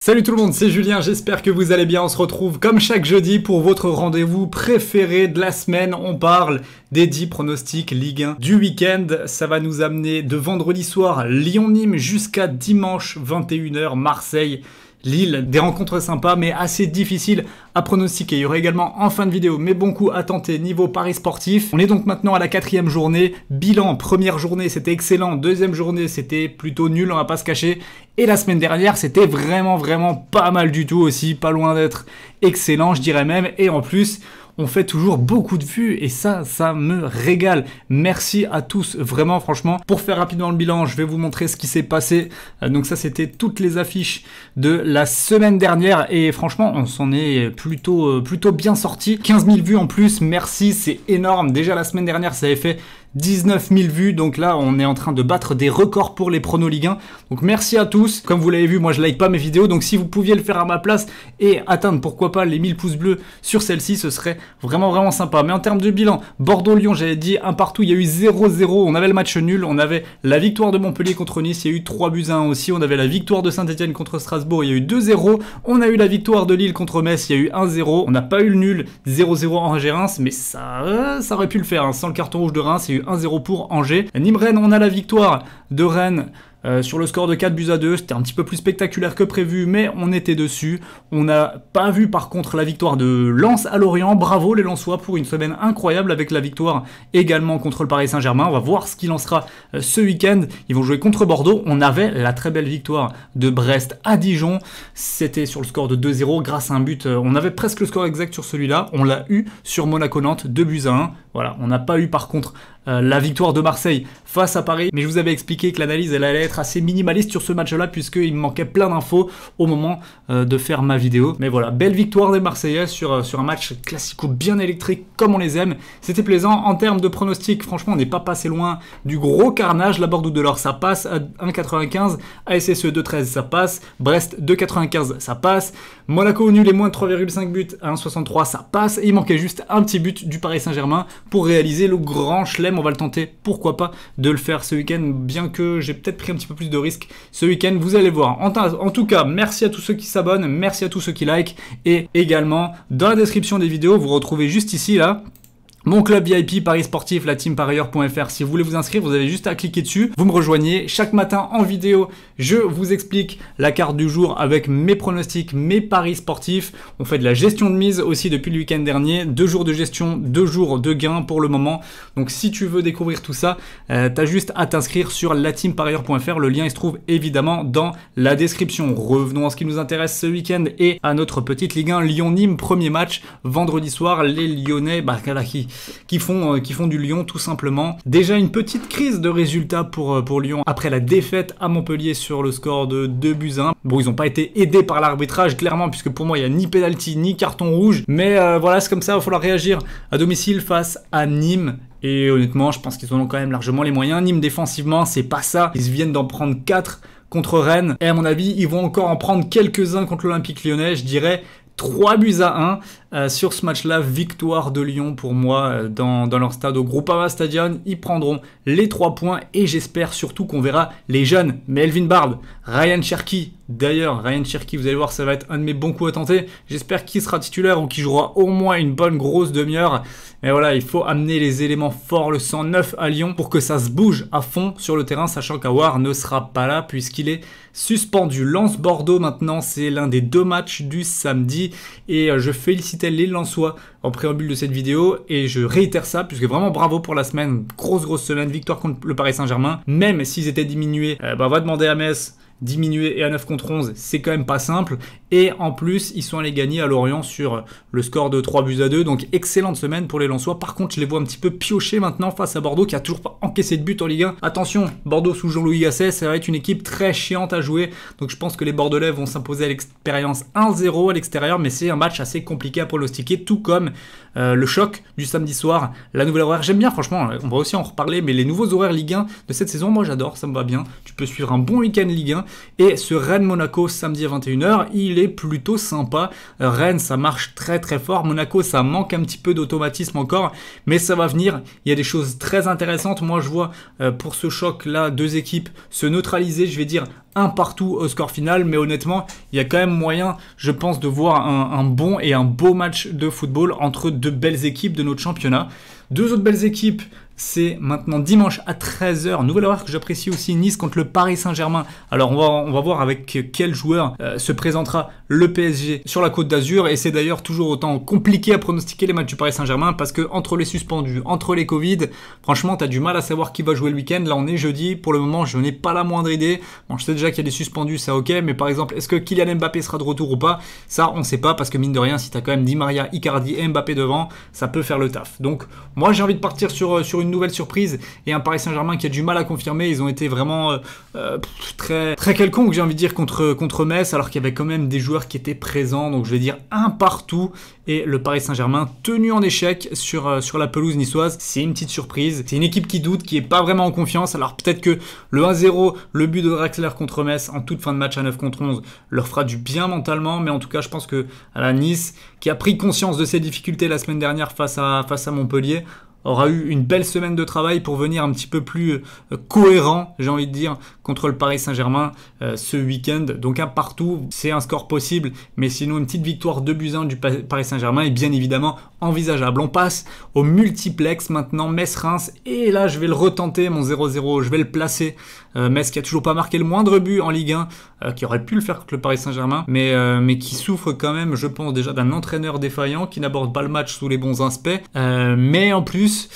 Salut tout le monde, c'est Julien, j'espère que vous allez bien. On se retrouve comme chaque jeudi pour votre rendez-vous préféré de la semaine. On parle des 10 pronostics Ligue 1 du week-end. Ça va nous amener de vendredi soir Lyon-Nîmes jusqu'à dimanche 21h Marseille. Lille, des rencontres sympas mais assez difficiles à pronostiquer. Il y aura également en fin de vidéo mes bons coups à tenter niveau paris sportif. On est donc maintenant à la 4e journée. Bilan, première journée c'était excellent, deuxième journée c'était plutôt nul, on va pas se cacher. Et la semaine dernière c'était vraiment pas mal du tout aussi, pas loin d'être excellent je dirais même. Et en plus on fait toujours beaucoup de vues et ça me régale. Merci à tous, vraiment, franchement. Pour faire rapidement le bilan, je vais vous montrer ce qui s'est passé. Donc ça, c'était toutes les affiches de la semaine dernière et franchement, on s'en est plutôt bien sorti. 15 000 vues en plus, merci, c'est énorme. Déjà, la semaine dernière, ça avait fait 19 000 vues, donc là on est en train de battre des records pour les pronos Ligue 1. Donc merci à tous. Comme vous l'avez vu, moi je like pas mes vidéos, donc si vous pouviez le faire à ma place et atteindre pourquoi pas les 1000 pouces bleus sur celle-ci, ce serait vraiment sympa. Mais en termes de bilan, Bordeaux-Lyon, j'avais dit un partout, il y a eu 0-0, on avait le match nul, on avait la victoire de Montpellier contre Nice, il y a eu 3-1 aussi, on avait la victoire de Saint-Etienne contre Strasbourg, il y a eu 2-0, on a eu la victoire de Lille contre Metz, il y a eu 1-0, on n'a pas eu le nul, 0-0 en Angers-Reims, mais ça aurait pu le faire, hein. Sans le carton rouge de Reims, il y a eu 1-0 pour Angers. Nîmes-Rennes, on a la victoire de Rennes sur le score de 4-2. C'était un petit peu plus spectaculaire que prévu, mais on était dessus. On n'a pas vu par contre la victoire de Lens à Lorient. Bravo les Lensois pour une semaine incroyable avec la victoire également contre le Paris Saint-Germain. On va voir ce qu'il en sera ce week-end. Ils vont jouer contre Bordeaux. On avait la très belle victoire de Brest à Dijon. C'était sur le score de 2-0 grâce à un but. On avait presque le score exact sur celui-là. On l'a eu sur Monaco-Nantes, 2-1. Voilà, on n'a pas eu par contre la victoire de Marseille face à Paris, mais je vous avais expliqué que l'analyse elle allait être assez minimaliste sur ce match-là puisqu'il me manquait plein d'infos au moment de faire ma vidéo. Mais voilà, belle victoire des Marseillais sur un match classico bien électrique comme on les aime. C'était plaisant. En termes de pronostics, franchement, on n'est pas passé loin du gros carnage. La Bordeaux de l'Or, ça passe à 1,95. ASSE 2,13, ça passe. Brest 2,95, ça passe. Monaco nul et moins de 3,5 buts à 1,63, ça passe. Et il manquait juste un petit but du Paris Saint-Germain pour réaliser le grand chelem. On va le tenter, pourquoi pas, de le faire ce week-end, bien que j'ai peut-être pris un petit peu plus de risques ce week-end, vous allez voir. En tout cas, merci à tous ceux qui s'abonnent, merci à tous ceux qui like, et également, dans la description des vidéos, vous retrouvez juste ici, là, mon club VIP Paris Sportif, la teamparieur.fr. Si vous voulez vous inscrire, vous avez juste à cliquer dessus. Vous me rejoignez. Chaque matin en vidéo, je vous explique la carte du jour avec mes pronostics, mes paris sportifs. On fait de la gestion de mise aussi depuis le week-end dernier. 2 jours de gestion, 2 jours de gain pour le moment. Donc si tu veux découvrir tout ça, t'as juste à t'inscrire sur lateamparieur.fr. Le lien il se trouve évidemment dans la description. Revenons à ce qui nous intéresse ce week-end et à notre petite Ligue 1 Lyon-Nîmes. Premier match vendredi soir. Les Lyonnais, qui font du Lyon tout simplement. Déjà une petite crise de résultats pour Lyon après la défaite à Montpellier sur le score de 2-1. Bon, ils n'ont pas été aidés par l'arbitrage clairement, puisque pour moi il n'y a ni penalty ni carton rouge, mais voilà, c'est comme ça, il va falloir réagir à domicile face à Nîmes. Et honnêtement, je pense qu'ils en ont quand même largement les moyens. Nîmes défensivement, c'est pas ça. Ils viennent d'en prendre 4 contre Rennes, et à mon avis, ils vont encore en prendre quelques-uns contre l'Olympique Lyonnais, je dirais 3-1 sur ce match-là. Victoire de Lyon pour moi dans leur stade au Groupama Stadium. Ils prendront les 3 points et j'espère surtout qu'on verra les jeunes Melvin Bard, Ryan Cherki. D'ailleurs, Ryan Cherki, vous allez voir, ça va être un de mes bons coups à tenter. J'espère qu'il sera titulaire ou qu'il jouera au moins une bonne grosse demi-heure. Mais voilà, il faut amener les éléments forts, le 109 à Lyon, pour que ça se bouge à fond sur le terrain, sachant qu'Aouar ne sera pas là puisqu'il est suspendu. Lens-Bordeaux maintenant, c'est l'un des 2 matchs du samedi. Et je félicitais les Lensois en préambule de cette vidéo et je réitère ça puisque vraiment bravo pour la semaine. Grosse semaine, victoire contre le Paris Saint-Germain. Même s'ils étaient diminués, on va demander à Metz. Diminué et à 9 contre 11, c'est quand même pas simple. Et en plus, ils sont allés gagner à Lorient sur le score de 3-2. Donc excellente semaine pour les Lensois. Par contre, je les vois un petit peu piocher maintenant face à Bordeaux qui a toujours pas encaissé de but en Ligue 1. Attention, Bordeaux sous Jean-Louis Gasset, ça va être une équipe très chiante à jouer. Donc je pense que les Bordelais vont s'imposer à l'expérience 1-0 à l'extérieur. Mais c'est un match assez compliqué à pronostiquer, tout comme le choc du samedi soir, la nouvelle horaire. J'aime bien, franchement, on va aussi en reparler, mais les nouveaux horaires Ligue 1 de cette saison, moi j'adore, ça me va bien. Tu peux suivre un bon week-end Ligue 1 Et ce Rennes-Monaco samedi à 21h, il est plutôt sympa. Rennes, ça marche très très fort. Monaco, ça manque un petit peu d'automatisme encore, mais ça va venir. Il y a des choses très intéressantes. Moi, je vois pour ce choc-là, deux équipes se neutraliser, je vais dire un partout au score final, mais honnêtement, il y a quand même moyen, je pense, de voir un bon et un beau match de football entre deux belles équipes de notre championnat. Deux autres belles équipes, c'est maintenant dimanche à 13h. Nouvel horaire que j'apprécie aussi, Nice contre le Paris Saint-Germain. Alors on va voir avec quel joueur se présentera le PSG sur la Côte d'Azur. Et c'est d'ailleurs toujours autant compliqué à pronostiquer les matchs du Paris Saint-Germain parce que entre les suspendus, entre les Covid, franchement, t'as du mal à savoir qui va jouer le week-end. Là, on est jeudi. Pour le moment, je n'ai pas la moindre idée. Bon, je sais déjà qu'il y a des suspendus, ça ok. Mais par exemple, est-ce que Kylian Mbappé sera de retour ou pas? Ça, on ne sait pas parce que mine de rien, si t'as quand même Di Maria, Icardi et Mbappé devant, ça peut faire le taf. Donc, moi, j'ai envie de partir sur une nouvelle surprise et un Paris Saint-Germain qui a du mal à confirmer. Ils ont été vraiment très quelconques, j'ai envie de dire, contre Metz, alors qu'il y avait quand même des joueurs qui étaient présents. Donc je vais dire un partout. Et le Paris Saint-Germain tenu en échec sur la pelouse niçoise. C'est une petite surprise. C'est une équipe qui doute, qui est pas vraiment en confiance. Alors peut-être que le 1-0, le but de Draxler contre Metz en toute fin de match à 9 contre 11 leur fera du bien mentalement. Mais en tout cas, je pense que à la Nice, qui a pris conscience de ses difficultés la semaine dernière face à Montpellier, aura eu une belle semaine de travail pour venir un petit peu plus cohérent, j'ai envie de dire, contre le Paris Saint-Germain ce week-end. Donc un partout, c'est un score possible, mais sinon une petite victoire 2-1 du Paris Saint-Germain est bien évidemment envisageable. On passe au multiplex maintenant, Metz-Reims, et là je vais le retenter, mon 0-0, je vais le placer. Metz qui a toujours pas marqué le moindre but en Ligue 1, qui aurait pu le faire contre le Paris Saint-Germain, mais qui souffre quand même, je pense, déjà d'un entraîneur défaillant, qui n'aborde pas le match sous les bons aspects, mais en plus,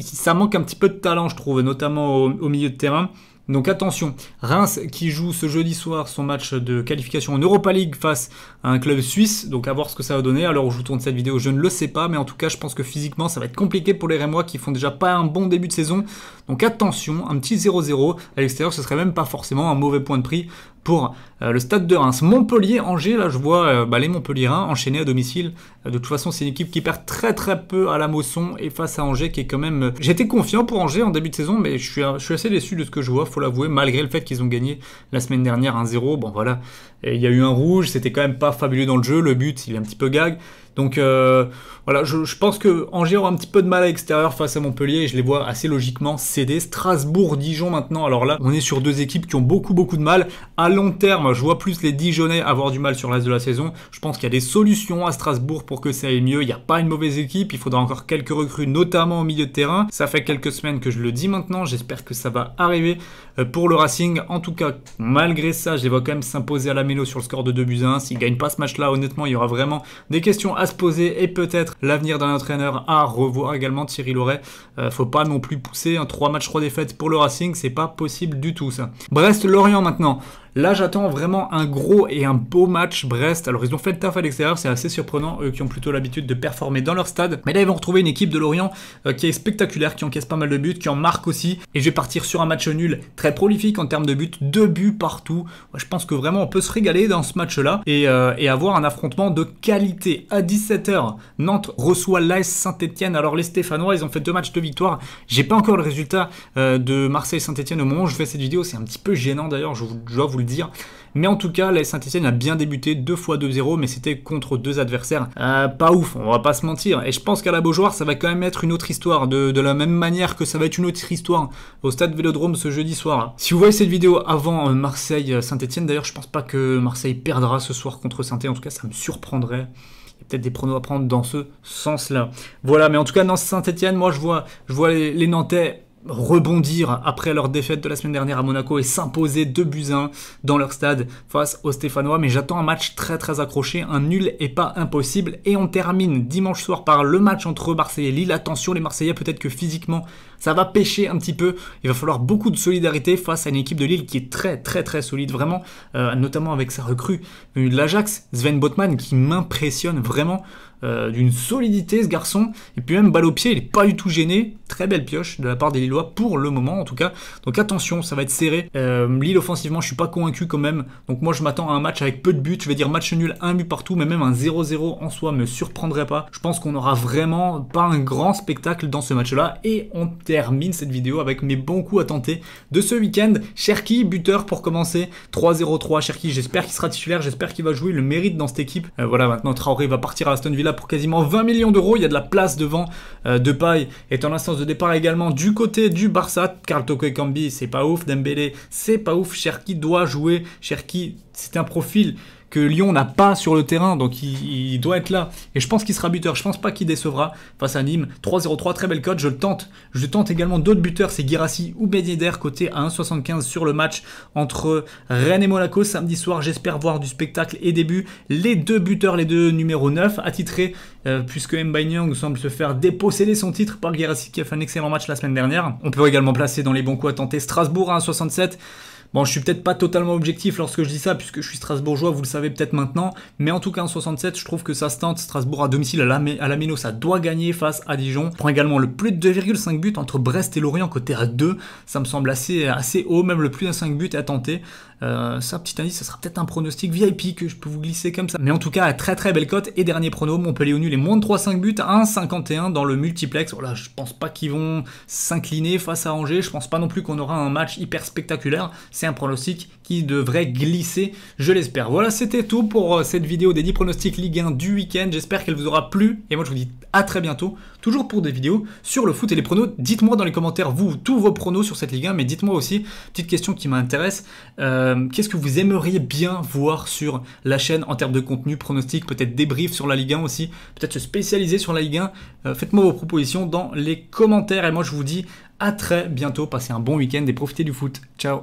ça manque un petit peu de talent, je trouve, notamment au milieu de terrain. Donc attention, Reims qui joue ce jeudi soir son match de qualification en Europa League face à un club suisse, donc à voir ce que ça va donner. Alors où je vous tourne cette vidéo, je ne le sais pas, mais en tout cas je pense que physiquement ça va être compliqué pour les Rémois qui font déjà pas un bon début de saison. Donc attention, un petit 0-0 à l'extérieur, ce serait même pas forcément un mauvais point de prix pour le stade de Reims. Montpellier, Angers, là je vois les Montpelliérains enchaînés à domicile. De toute façon c'est une équipe qui perd très peu à la Mosson et face à Angers qui est quand même... J'étais confiant pour Angers en début de saison, mais je suis assez déçu de ce que je vois, faut l'avouer, malgré le fait qu'ils ont gagné la semaine dernière 1-0. Bon voilà, il y a eu un rouge, c'était quand même pas fabuleux dans le jeu, le but il est un petit peu gag. Donc voilà, je pense que Angers aura un petit peu de mal à l'extérieur face à Montpellier et je les vois assez logiquement céder. Strasbourg, Dijon maintenant, alors là on est sur deux équipes qui ont beaucoup de mal. À long terme, je vois plus les Dijonnais avoir du mal sur le reste de la saison. Je pense qu'il y a des solutions à Strasbourg pour que ça aille mieux. Il n'y a pas une mauvaise équipe, il faudra encore quelques recrues, notamment au milieu de terrain. Ça fait quelques semaines que je le dis maintenant, j'espère que ça va arriver pour le Racing. En tout cas, malgré ça, je les vois quand même s'imposer à la mélo sur le score de 2-1. S'ils ne gagnent pas ce match-là, honnêtement, il y aura vraiment des questions à se poser et peut-être l'avenir d'un entraîneur à revoir également. Thierry Loret, faut pas non plus pousser 3 matchs 3 défaites pour le Racing, c'est pas possible du tout ça. Brest-Lorient maintenant. Là, j'attends vraiment un gros et un beau match. Brest, alors ils ont fait le taf à l'extérieur, c'est assez surprenant, eux qui ont plutôt l'habitude de performer dans leur stade. Mais là, ils vont retrouver une équipe de Lorient qui est spectaculaire, qui encaisse pas mal de buts, qui en marque aussi. Et je vais partir sur un match nul très prolifique en termes de buts, 2 buts partout. Je pense que vraiment on peut se régaler dans ce match-là et avoir un affrontement de qualité. À 17h, Nantes reçoit l'AS Saint-Etienne. Alors les Stéphanois, ils ont fait 2 matchs de victoire. J'ai pas encore le résultat de Marseille-Saint-Etienne au moment où je fais cette vidéo. C'est un petit peu gênant d'ailleurs, je dois vous le dire. Mais en tout cas, l'AS Saint-Etienne a bien débuté, 2 fois 2-0, mais c'était contre 2 adversaires pas ouf, on va pas se mentir. Et je pense qu'à la Beaujoire, ça va quand même être une autre histoire, de la même manière que ça va être une autre histoire au stade Vélodrome ce jeudi soir. Si vous voyez cette vidéo avant Marseille-Saint-Etienne, d'ailleurs, je pense pas que Marseille perdra ce soir contre Saint-Etienne, en tout cas, ça me surprendrait. Il y a peut-être des pronos à prendre dans ce sens-là. Voilà, mais en tout cas, dans Saint-Etienne, moi, je vois les Nantais rebondir après leur défaite de la semaine dernière à Monaco et s'imposer 2-1 dans leur stade face aux Stéphanois. Mais j'attends un match très accroché, un nul est pas impossible. Et on termine dimanche soir par le match entre Marseille et Lille. Attention les Marseillais, peut-être que physiquement ça va pêcher un petit peu. Il va falloir beaucoup de solidarité face à une équipe de Lille qui est très solide, vraiment, notamment avec sa recrue venue de l'Ajax, Sven Botman, qui m'impressionne vraiment. d'une solidité ce garçon, et puis même balle au pied, il est pas du tout gêné. Très belle pioche de la part des Lillois pour le moment en tout cas. Donc attention, ça va être serré. Lille offensivement, je suis pas convaincu quand même. Donc moi je m'attends à un match avec peu de buts. Je vais dire match nul, un but partout, mais même un 0-0 en soi me surprendrait pas. Je pense qu'on aura vraiment pas un grand spectacle dans ce match-là. Et on termine cette vidéo avec mes bons coups à tenter de ce week-end. Cherki, buteur pour commencer. 3-0-3. Cherki, j'espère qu'il sera titulaire, j'espère qu'il va jouer, le mérite dans cette équipe. Voilà, maintenant Traoré va partir à Aston Villa pour quasiment 20 millions d'euros. Il y a de la place devant. Depay est en instance de départ également du côté du Barça. Karl Toko Ekambi, c'est pas ouf. Dembélé, c'est pas ouf. Cherki doit jouer. Cherki, c'est un profil que Lyon n'a pas sur le terrain, donc il doit être là. Et je pense qu'il sera buteur, je pense pas qu'il décevra face à Nîmes. 3-0-3, très belle cote, je le tente. Je tente également d'autres buteurs, c'est Guirassy ou Ben Yedder, côté à 1,75 sur le match entre Rennes et Monaco samedi soir. J'espère voir du spectacle et des buts. Les deux buteurs, les deux numéros 9, attitrés, puisque Mbaye Niang semble se faire déposséder son titre par Guirassy qui a fait un excellent match la semaine dernière. On peut également placer dans les bons coups à tenter Strasbourg à 1,67. Bon, je suis peut-être pas totalement objectif lorsque je dis ça, puisque je suis strasbourgeois, vous le savez peut-être maintenant, mais en tout cas en 67, je trouve que ça se tente. Strasbourg à domicile à la Méno, ça doit gagner face à Dijon. Je prends également le plus de 2,5 buts entre Brest et Lorient, côté à 2, ça me semble assez haut, même le plus de 5 buts à tenter. Ça, petit indice, ça sera peut-être un pronostic VIP que je peux vous glisser comme ça. Mais en tout cas, très très belle cote. Et dernier prono, Montpellier au nul et moins de 3,5 buts à 1,51 dans le multiplex. Voilà, je pense pas qu'ils vont s'incliner face à Angers. Je pense pas non plus qu'on aura un match hyper spectaculaire. C'est un pronostic qui devrait glisser, je l'espère. Voilà, c'était tout pour cette vidéo des 10 pronostics Ligue 1 du week-end. J'espère qu'elle vous aura plu. Et moi, je vous dis à très bientôt. Toujours pour des vidéos sur le foot et les pronos. Dites-moi dans les commentaires, vous, tous vos pronos sur cette Ligue 1. Mais dites-moi aussi, petite question qui m'intéresse. Qu'est-ce que vous aimeriez bien voir sur la chaîne en termes de contenu, pronostic, peut-être débrief sur la Ligue 1 aussi, peut-être se spécialiser sur la Ligue 1. Faites-moi vos propositions dans les commentaires et moi je vous dis à très bientôt, passez un bon week-end et profitez du foot. Ciao.